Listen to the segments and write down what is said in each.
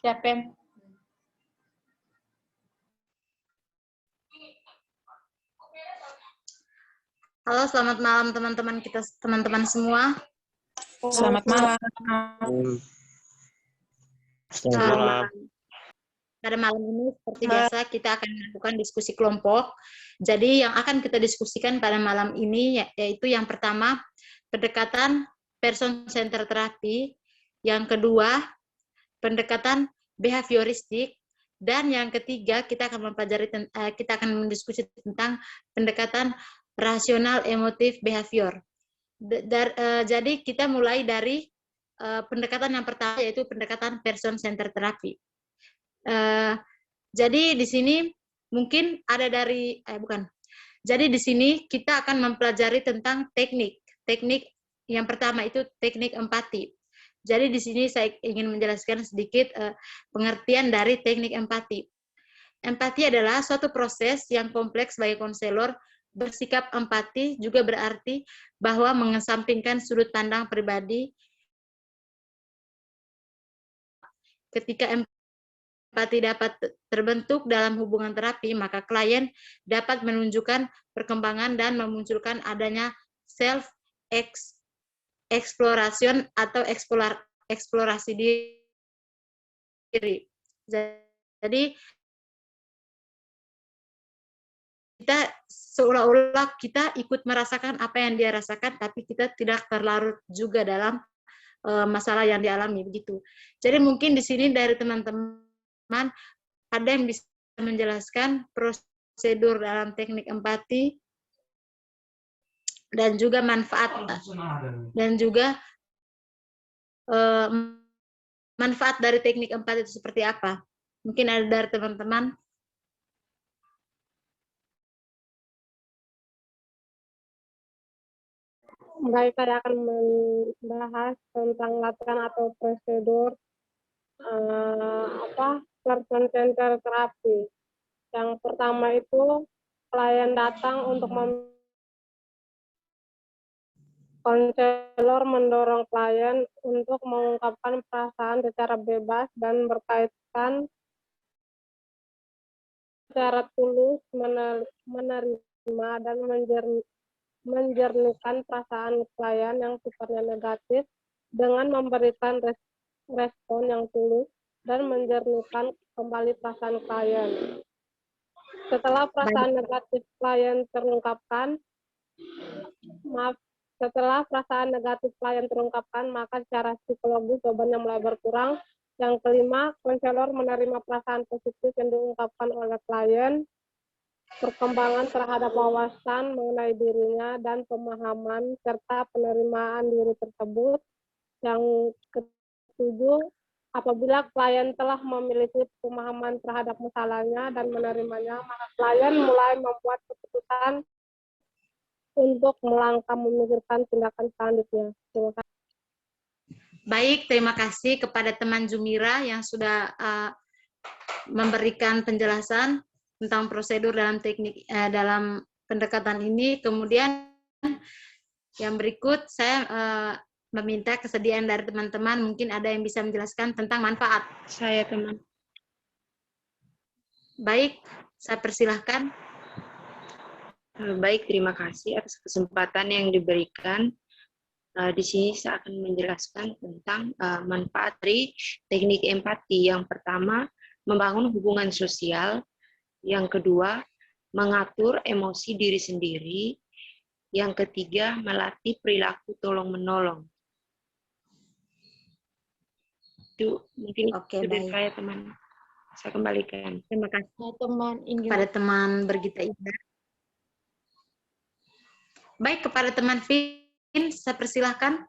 Siapa yang... Halo, selamat malam teman-teman kita, teman-teman semua. Selamat malam. Selamat malam. Pada malam ini seperti biasa kita akan melakukan diskusi kelompok. Jadi yang akan kita diskusikan pada malam ini yaitu yang pertama pendekatan person centered therapy, yang kedua pendekatan behavioristik, dan yang ketiga kita akan mendiskusi tentang pendekatan rasional emotif behavior. Jadi kita mulai dari pendekatan yang pertama yaitu pendekatan person centered therapy. Jadi di sini mungkin ada dari Jadi di sini kita akan mempelajari tentang teknik yang pertama itu teknik empati. Jadi di sini saya ingin menjelaskan sedikit pengertian dari teknik empati. Empati adalah suatu proses yang kompleks bagi konselor. Bersikap empati juga berarti bahwa mengesampingkan sudut pandang pribadi. Ketika empati dapat terbentuk dalam hubungan terapi, maka klien dapat menunjukkan perkembangan dan memunculkan adanya self exploration atau eksplorasi diri. Jadi kita seolah-olah kita ikut merasakan apa yang dia rasakan, tapi kita tidak terlarut juga dalam masalah yang dialami begitu. Jadi mungkin di sini dari teman-teman ada yang bisa menjelaskan prosedur dalam teknik empati dan juga manfaat manfaat dari teknik empati itu seperti apa? Mungkin ada dari teman-teman. Baik, saya akan membahas tentang latihan atau prosedur person centered therapy. Yang pertama itu klien datang untuk konselor mendorong klien untuk mengungkapkan perasaan secara bebas dan berkaitan secara tulus, menerima dan menjernihkan perasaan klien yang sifatnya negatif dengan memberikan respon yang tulus dan menjernihkan kembali perasaan klien. Setelah perasaan negatif klien terungkapkan, maka secara psikologis bebannya mulai berkurang. Yang kelima, konselor menerima perasaan positif yang diungkapkan oleh klien, perkembangan terhadap wawasan mengenai dirinya dan pemahaman serta penerimaan diri tersebut. Yang ketujuh, apabila klien telah memiliki pemahaman terhadap masalahnya dan menerimanya, maka klien mulai membuat keputusan untuk melangkah memikirkan tindakan selanjutnya. Terima kasih. Baik, terima kasih kepada teman Jumira yang sudah memberikan penjelasan tentang prosedur dalam teknik dalam pendekatan ini. Kemudian yang berikut saya meminta kesediaan dari teman-teman, mungkin ada yang bisa menjelaskan tentang manfaat. Saya, teman. Baik, saya persilahkan. Baik, terima kasih atas kesempatan yang diberikan. Di sini saya akan menjelaskan tentang manfaat dari teknik empati. Yang pertama, membangun hubungan sosial. Yang kedua, mengatur emosi diri sendiri. Yang ketiga, melatih perilaku tolong-menolong. Itu mungkin dari saya, teman. Saya kembalikan. Terima kasih teman kepada teman Bergita Ida. Baik, kepada teman Vin, saya persilahkan.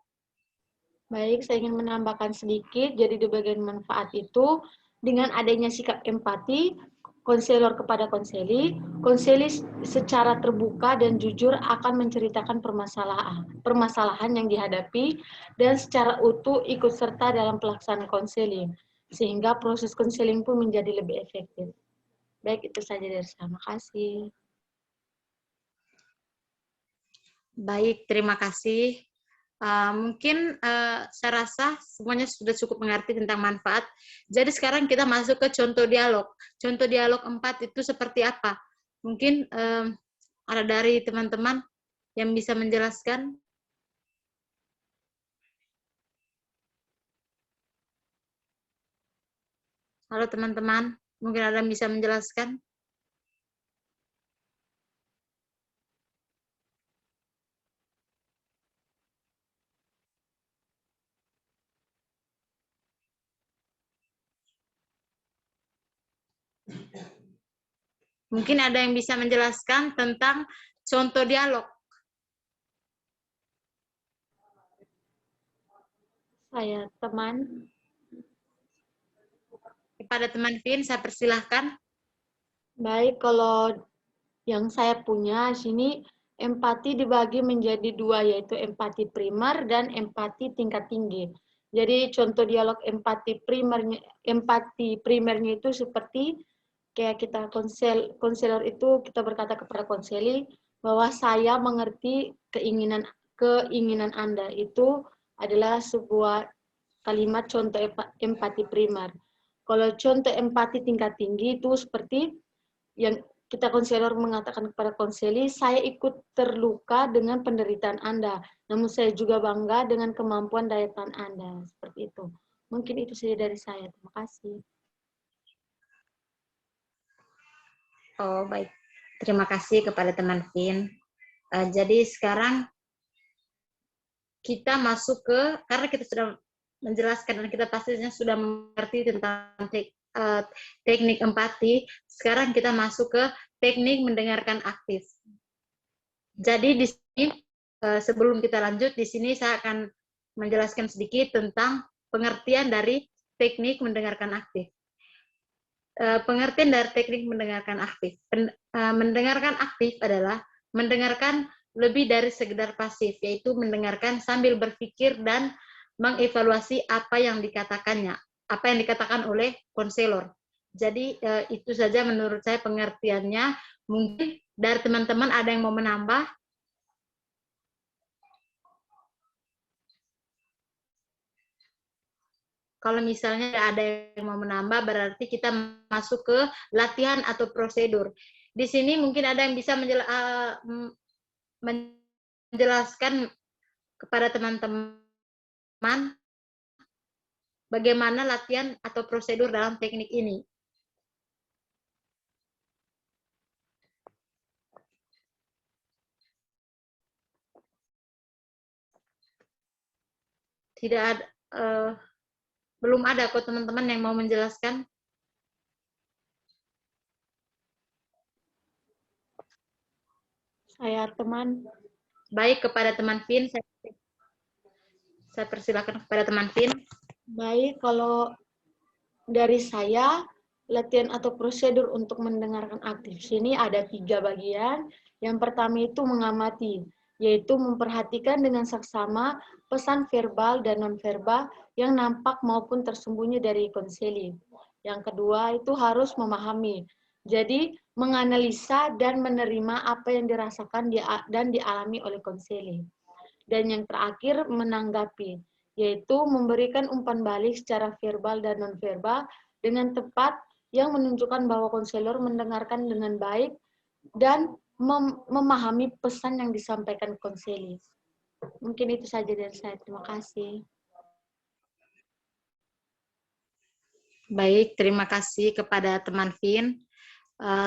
Baik, saya ingin menambahkan sedikit. Jadi di bagian manfaat itu, dengan adanya sikap empati, konselor kepada konseli secara terbuka dan jujur akan menceritakan permasalahan yang dihadapi dan secara utuh ikut serta dalam pelaksanaan konseling, sehingga proses konseling pun menjadi lebih efektif. Baik, itu saja dari saya. Terima kasih. Baik, terima kasih Mungkin saya rasa semuanya sudah cukup mengerti tentang manfaat. Jadi sekarang kita masuk ke contoh dialog. Contoh dialog 4 itu seperti apa? Mungkin ada dari teman-teman yang bisa menjelaskan? Halo teman-teman, mungkin ada yang bisa menjelaskan? Mungkin ada yang bisa menjelaskan tentang contoh dialog. Saya teman. Kepada teman Vin, saya persilahkan. Baik, kalau yang saya punya sini empati dibagi menjadi dua, yaitu empati primer dan empati tingkat tinggi. Jadi contoh dialog empati primernya itu seperti kayak kita konselor itu kita berkata kepada konseli bahwa saya mengerti keinginan Anda, itu adalah sebuah kalimat contoh empati primer. Kalau contoh empati tingkat tinggi itu seperti yang kita konselor mengatakan kepada konseli, saya ikut terluka dengan penderitaan Anda, namun saya juga bangga dengan kemampuan daya tahan Anda. Seperti itu. Mungkin itu saja dari saya. Terima kasih. Oh, baik. Terima kasih kepada teman Vin. Jadi sekarang kita masuk ke, karena kita sudah menjelaskan dan kita pastinya sudah mengerti tentang teknik empati, sekarang kita masuk ke teknik mendengarkan aktif. Jadi di sini, sebelum kita lanjut, di sini saya akan menjelaskan sedikit tentang pengertian dari teknik mendengarkan aktif. Pengertian dari teknik mendengarkan aktif. Mendengarkan aktif adalah mendengarkan lebih dari sekedar pasif, yaitu mendengarkan sambil berpikir dan mengevaluasi apa yang dikatakannya, apa yang dikatakan oleh konselor. Jadi itu saja menurut saya pengertiannya. Mungkin dari teman-teman ada yang mau menambah? Kalau misalnya ada yang mau menambah, berarti kita masuk ke latihan atau prosedur. Di sini mungkin ada yang bisa menjelaskan kepada teman-teman bagaimana latihan atau prosedur dalam teknik ini. Tidak ada, belum ada kok teman-teman yang mau menjelaskan. Saya teman. Baik, kepada teman Vin, saya persilakan kepada teman Vin. Baik, kalau dari saya, latihan atau prosedur untuk mendengarkan aktif sini ada 3 bagian. Yang pertama itu mengamati, yaitu memperhatikan dengan saksama pesan verbal dan nonverbal yang nampak maupun tersembunyi dari konseli. Yang kedua itu harus memahami, jadi menganalisa dan menerima apa yang dirasakan dan dialami oleh konseli. Dan yang terakhir menanggapi, yaitu memberikan umpan balik secara verbal dan nonverbal dengan tepat yang menunjukkan bahwa konselor mendengarkan dengan baik dan memahami pesan yang disampaikan konseli. Mungkin itu saja dari saya. Terima kasih. Baik, terima kasih kepada teman Vin.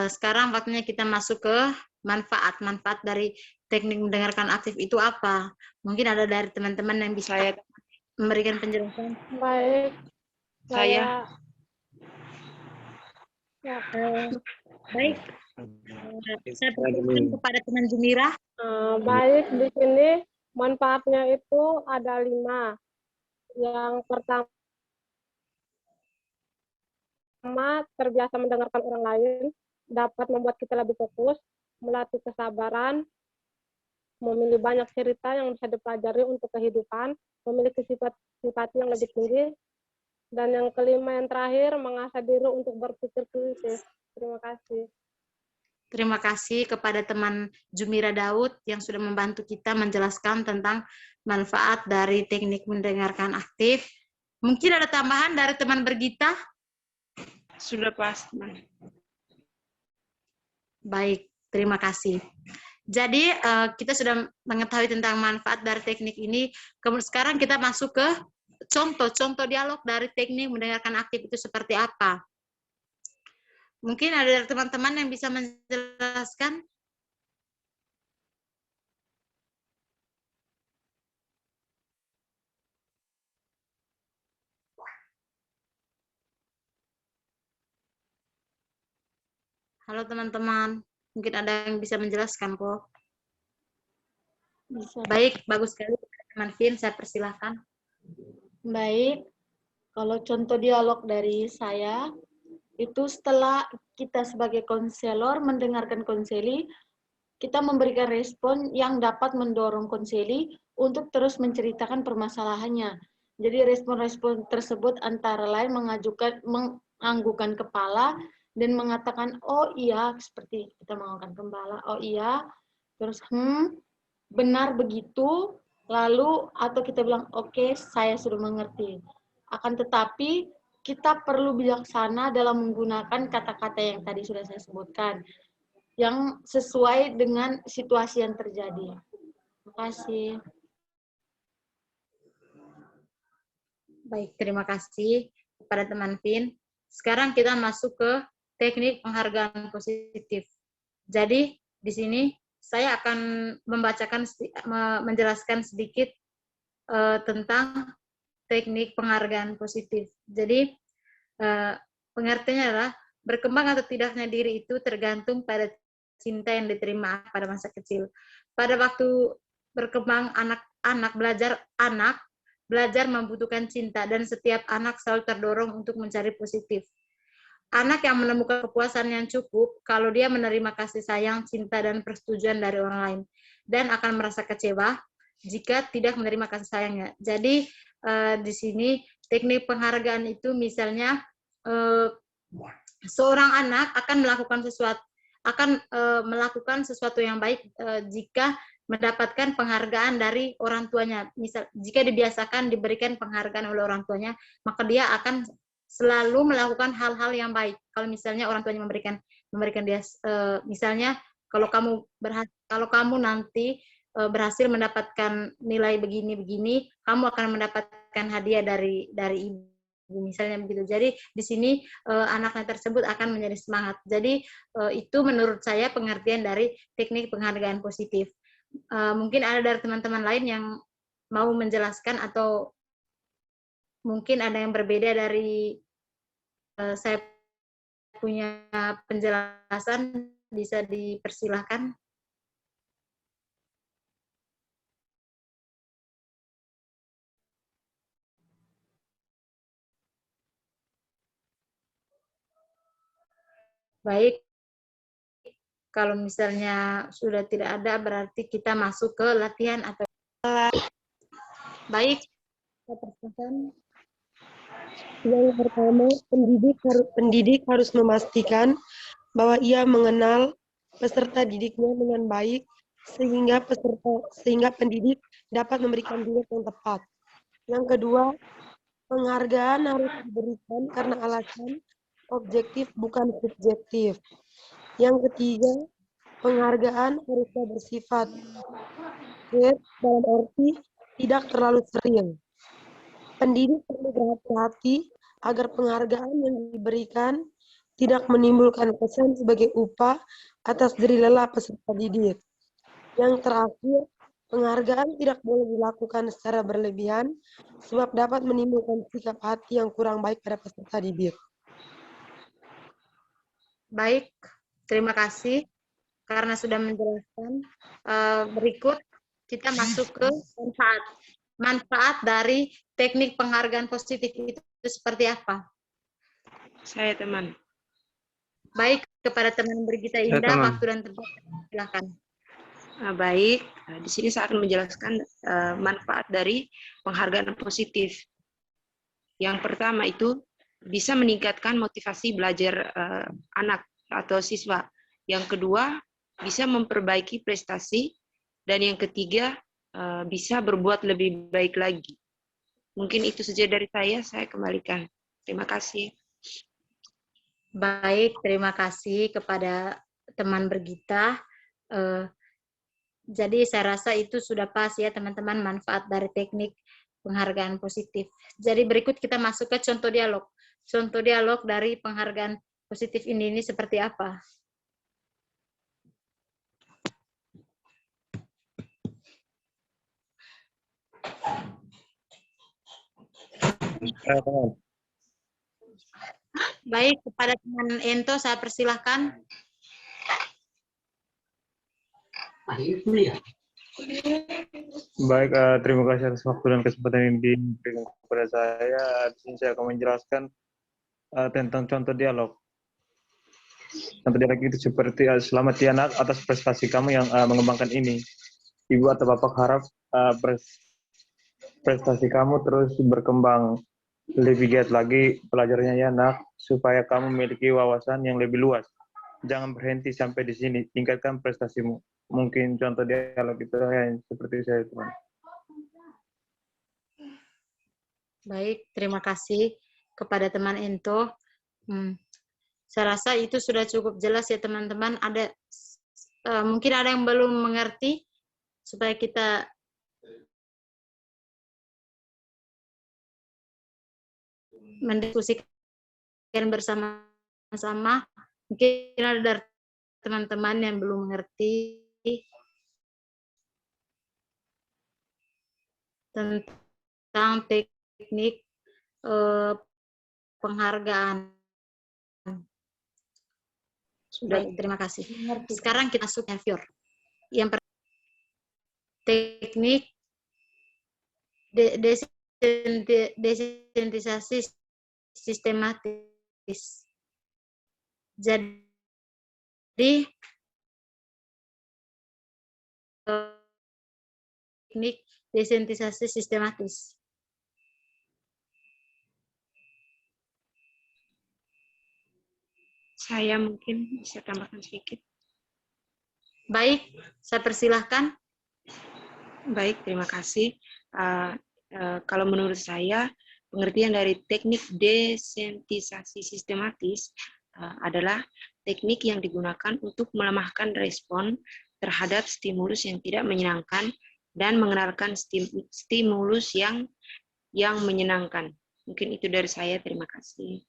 Sekarang waktunya kita masuk ke manfaat dari teknik mendengarkan aktif itu apa? Mungkin ada dari teman-teman yang bisa memberikan penjelasan. Baik. Saya. Baik. Saya persilakan kepada teman Jumira. Baik, di sini manfaatnya itu ada 5. Yang pertama, terbiasa mendengarkan orang lain, dapat membuat kita lebih fokus, melatih kesabaran, memilih banyak cerita yang bisa dipelajari untuk kehidupan, memiliki sifat simpati yang lebih tinggi, dan yang kelima yang terakhir, mengasah diri untuk berpikir kritis. Terima kasih. Terima kasih kepada teman Jumira Daud yang sudah membantu kita menjelaskan tentang manfaat dari teknik mendengarkan aktif. Mungkin ada tambahan dari teman Bergita? Sudah pas, teman. Baik, terima kasih. Jadi kita sudah mengetahui tentang manfaat dari teknik ini. Kemudian sekarang kita masuk ke contoh dialog dari teknik mendengarkan aktif itu seperti apa. Mungkin ada teman-teman yang bisa menjelaskan? Halo teman-teman, mungkin ada yang bisa menjelaskan kok. Bisa. Baik, bagus sekali teman Vin, saya persilahkan. Baik, kalau contoh dialog dari saya, itu setelah kita sebagai konselor mendengarkan konseli, kita memberikan respon yang dapat mendorong konseli untuk terus menceritakan permasalahannya. Jadi respon-respon tersebut antara lain menganggukkan kepala dan mengatakan, oh iya, seperti kita menganggukkan kepala, oh iya, terus benar begitu, lalu atau kita bilang, oke, saya sudah mengerti. Akan tetapi, kita perlu bijaksana dalam menggunakan kata-kata yang tadi sudah saya sebutkan, yang sesuai dengan situasi yang terjadi. Terima kasih. Baik, terima kasih kepada teman Vin. Sekarang kita masuk ke teknik penghargaan positif. Jadi, di sini saya akan menjelaskan sedikit tentang teknik penghargaan positif. Jadi, pengertiannya adalah berkembang atau tidaknya diri itu tergantung pada cinta yang diterima pada masa kecil. Pada waktu berkembang anak belajar membutuhkan cinta, dan setiap anak selalu terdorong untuk mencari positif. Anak yang menemukan kepuasan yang cukup kalau dia menerima kasih sayang, cinta, dan persetujuan dari orang lain, dan akan merasa kecewa jika tidak menerima kasih sayangnya. Jadi di sini teknik penghargaan itu misalnya seorang anak akan melakukan sesuatu yang baik jika mendapatkan penghargaan dari orang tuanya. Misal, jika dibiasakan diberikan penghargaan oleh orang tuanya, maka dia akan selalu melakukan hal-hal yang baik. Kalau misalnya orang tuanya memberikan dia, misalnya kalau kamu nanti berhasil mendapatkan nilai begini, kamu akan mendapatkan hadiah dari ibu, misalnya begitu. Jadi di sini anaknya tersebut akan menjadi semangat. Jadi itu menurut saya pengertian dari teknik penghargaan positif. Mungkin ada dari teman-teman lain yang mau menjelaskan, atau mungkin ada yang berbeda dari saya punya penjelasan, bisa dipersilahkan. Baik, kalau misalnya sudah tidak ada, berarti kita masuk ke latihan atau baik. Yang pertama, pendidik harus memastikan bahwa ia mengenal peserta didiknya dengan baik, sehingga pendidik dapat memberikan dialog yang tepat. Yang kedua, penghargaan harus diberikan karena alasan objektif bukan subjektif. Yang ketiga, penghargaan harusnya bersifat fair dalam arti tidak terlalu sering. Pendidik perlu berhati-hati agar penghargaan yang diberikan tidak menimbulkan kesan sebagai upah atas jerih lelah peserta didik. Yang terakhir, penghargaan tidak boleh dilakukan secara berlebihan sebab dapat menimbulkan sikap hati yang kurang baik pada peserta didik. Baik, terima kasih karena sudah menjelaskan. Berikut kita masuk ke manfaat dari teknik penghargaan positif itu seperti apa? Saya, teman. Baik, kepada teman Bergita Indah, waktu dan tempat, silakan. Baik, di sini saya akan menjelaskan manfaat dari penghargaan positif. Yang pertama itu bisa meningkatkan motivasi belajar anak atau siswa. Yang kedua, bisa memperbaiki prestasi. Dan yang ketiga, bisa berbuat lebih baik lagi. Mungkin itu saja dari saya kembalikan. Terima kasih. Baik, terima kasih kepada teman Bergita. Jadi saya rasa itu sudah pas ya teman-teman manfaat dari teknik penghargaan positif. Jadi berikut kita masuk ke contoh dialog. Contoh dialog dari penghargaan positif ini seperti apa? Baik, kepada teman Ento saya persilahkan. Baik, terima kasih atas waktu dan kesempatan yang diberikan kepada saya. Di sini saya akan menjelaskan tentang contoh dialog. Contoh dialog itu seperti, selamat ya nak atas prestasi kamu yang mengembangkan ini. Ibu atau bapak harap prestasi kamu terus berkembang lebih giat lagi pelajarannya ya nak, supaya kamu memiliki wawasan yang lebih luas. Jangan berhenti sampai di sini, tingkatkan prestasimu. Mungkin contoh dialog itu yang seperti saya, teman. Baik, terima kasih kepada teman Ento. Saya rasa itu sudah cukup jelas ya teman-teman. Ada mungkin ada yang belum mengerti supaya kita mendiskusikan bersama-sama. Mungkin ada dari teman-teman yang belum mengerti tentang teknik penghargaan. Baik, terima kasih. Sekarang kita masuk ke behavior. Yang pertama, teknik desensitisasi sistematis. Jadi, teknik desensitisasi sistematis. Saya mungkin bisa tambahkan sedikit. Baik, saya persilahkan. Baik, terima kasih. Kalau menurut saya, pengertian dari teknik desensitisasi sistematis adalah teknik yang digunakan untuk melemahkan respon terhadap stimulus yang tidak menyenangkan dan mengenalkan stimulus yang menyenangkan. Mungkin itu dari saya, terima kasih.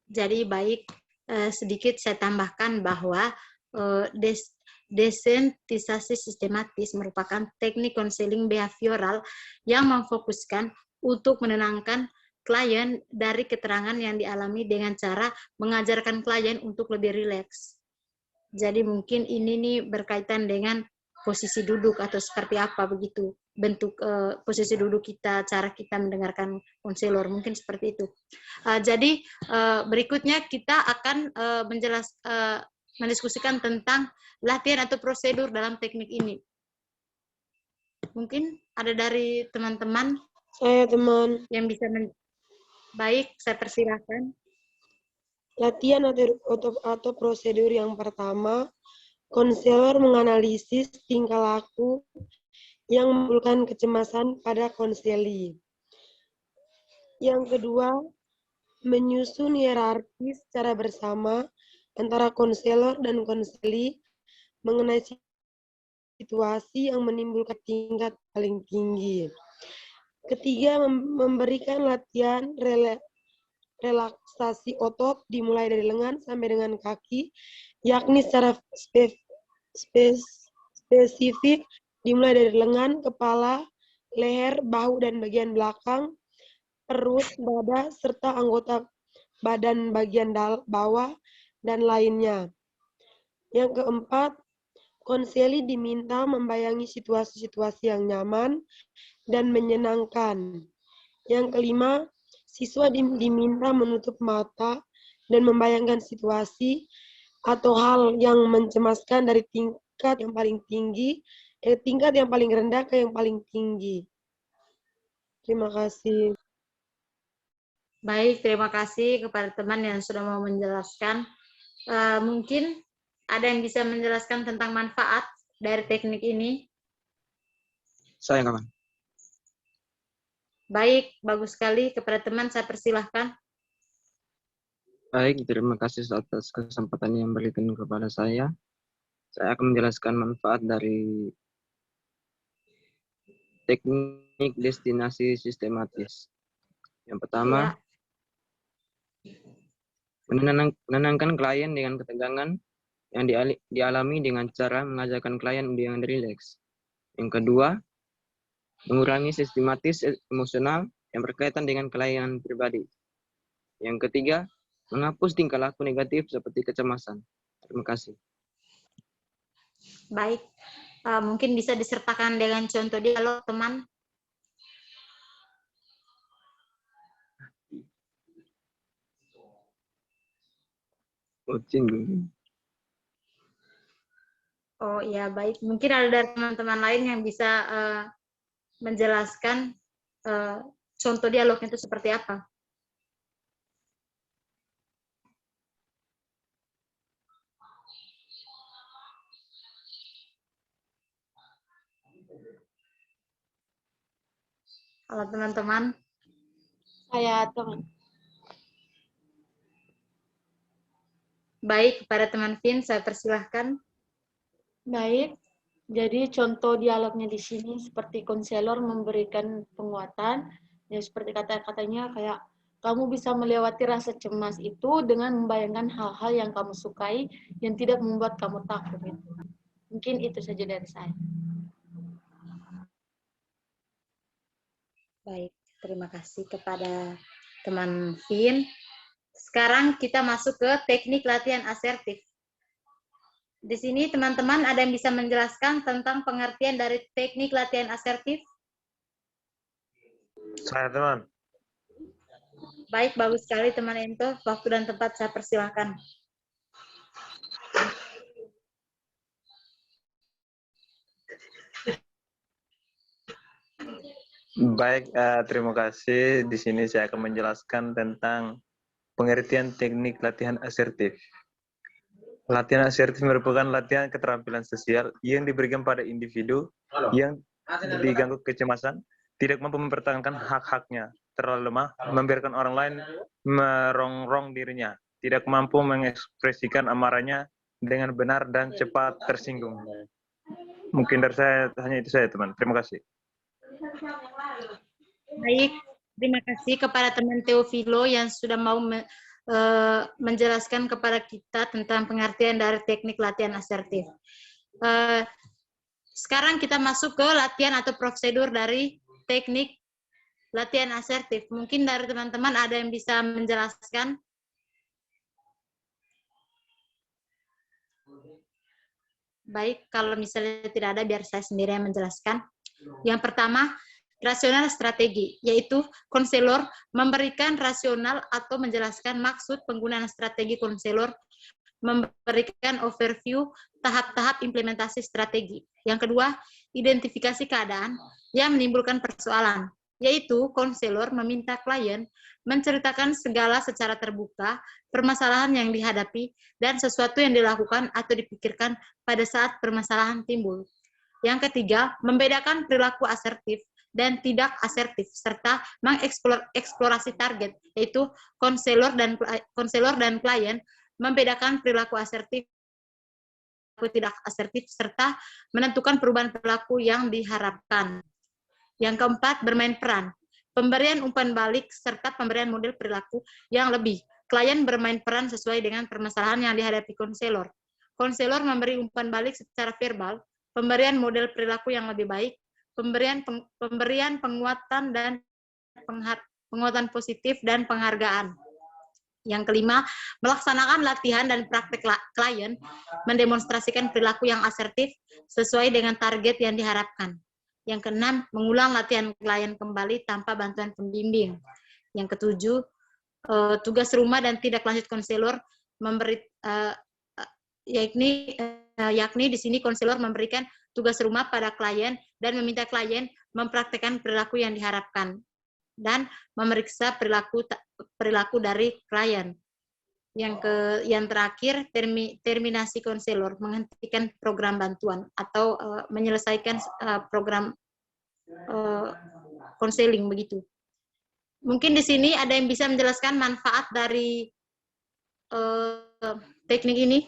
Jadi baik, sedikit saya tambahkan bahwa desensitisasi sistematis merupakan teknik konseling behavioral yang memfokuskan untuk menenangkan klien dari keterangan yang dialami dengan cara mengajarkan klien untuk lebih rileks. Jadi mungkin ini nih berkaitan dengan posisi duduk atau seperti apa begitu bentuk posisi duduk kita, cara kita mendengarkan konselor, mungkin seperti itu. Jadi berikutnya kita akan mendiskusikan tentang latihan atau prosedur dalam teknik ini. Mungkin ada dari teman-teman Saya teman. yang bisa baik, saya persilahkan. Latihan atau prosedur yang pertama, konselor menganalisis tingkah laku yang menimbulkan kecemasan pada konseli. Yang kedua, menyusun hierarki secara bersama antara konselor dan konseli mengenai situasi yang menimbulkan tingkat paling tinggi. Ketiga, memberikan latihan relaksasi otot dimulai dari lengan sampai dengan kaki, yakni secara spesifik dimulai dari lengan, kepala, leher, bahu, dan bagian belakang, perut, dada, serta anggota badan bagian bawah, dan lainnya. Yang keempat, konseli diminta membayangi situasi-situasi yang nyaman dan menyenangkan. Yang kelima, siswa diminta menutup mata dan membayangkan situasi atau hal yang mencemaskan dari tingkat yang paling tinggi, tingkat yang paling rendah ke yang paling tinggi. Terima kasih. Baik, terima kasih kepada teman yang sudah mau menjelaskan. Mungkin ada yang bisa menjelaskan tentang manfaat dari teknik ini? Saya kawan. Baik, bagus sekali. Kepada teman saya persilahkan. Baik, terima kasih atas kesempatan yang diberikan kepada saya. Saya akan menjelaskan manfaat dari teknik destinasi sistematis. Yang pertama, menenangkan klien dengan ketegangan yang dialami dengan cara mengajarkan klien dengan rileks. Yang kedua, mengurangi sistematis emosional yang berkaitan dengan klien pribadi. Yang ketiga, menghapus tingkah laku negatif seperti kecemasan. Terima kasih. Baik, mungkin bisa disertakan dengan contoh dialog, teman. Oh ya, baik. Mungkin ada dari teman-teman lain yang bisa menjelaskan contoh dialognya itu seperti apa. Halo teman-teman. Saya teman. Baik, kepada teman Vin, saya persilahkan. Baik, jadi contoh dialognya di sini seperti konselor memberikan penguatan, ya seperti kata-katanya kayak kamu bisa melewati rasa cemas itu dengan membayangkan hal-hal yang kamu sukai yang tidak membuat kamu takut. Mungkin itu saja dari saya. Baik, terima kasih kepada teman Vin. Sekarang kita masuk ke teknik latihan asertif. Di sini teman-teman ada yang bisa menjelaskan tentang pengertian dari teknik latihan asertif? Saya teman. Baik, bagus sekali teman Ento. Waktu dan tempat saya persilahkan. Baik, terima kasih. Di sini saya akan menjelaskan tentang pengertian teknik latihan asertif. Latihan asertif merupakan latihan keterampilan sosial yang diberikan pada individu yang diganggu kecemasan, tidak mampu mempertahankan hak-haknya, terlalu lemah, membiarkan orang lain merongrong dirinya, tidak mampu mengekspresikan amarahnya dengan benar dan cepat tersinggung. Mungkin dari saya hanya itu saja, teman. Terima kasih. Baik, terima kasih kepada teman Teofilo yang sudah mau menjelaskan kepada kita tentang pengertian dari teknik latihan asertif. Sekarang kita masuk ke latihan atau prosedur dari teknik latihan asertif. Mungkin dari teman-teman ada yang bisa menjelaskan? Baik, kalau misalnya tidak ada, biar saya sendiri yang menjelaskan. Yang pertama, rasional strategi, yaitu konselor memberikan rasional atau menjelaskan maksud penggunaan strategi konselor, memberikan overview tahap-tahap implementasi strategi. Yang kedua, identifikasi keadaan yang menimbulkan persoalan, yaitu konselor meminta klien menceritakan segala secara terbuka permasalahan yang dihadapi dan sesuatu yang dilakukan atau dipikirkan pada saat permasalahan timbul. Yang ketiga, membedakan perilaku asertif dan tidak asertif, serta mengeksplorasi target, yaitu konselor dan klien, membedakan perilaku asertif dan tidak asertif, serta menentukan perubahan perilaku yang diharapkan. Yang keempat, bermain peran, pemberian umpan balik, serta pemberian model perilaku yang lebih. Klien bermain peran sesuai dengan permasalahan yang dihadapi konselor. Konselor memberi umpan balik secara verbal, pemberian model perilaku yang lebih baik, pemberian penguatan dan penguatan positif dan penghargaan. Yang kelima, melaksanakan latihan dan praktek klien, mendemonstrasikan perilaku yang asertif sesuai dengan target yang diharapkan. Yang keenam, mengulang latihan klien kembali tanpa bantuan pembimbing. Yang ketujuh, tugas rumah dan tidak lanjut konselor yakni di sini konselor memberikan tugas rumah pada klien dan meminta klien mempraktekkan perilaku yang diharapkan dan memeriksa perilaku dari klien. Yang terakhir, terminasi konselor, menghentikan program bantuan atau menyelesaikan program konseling begitu. Mungkin di sini ada yang bisa menjelaskan manfaat dari teknik ini?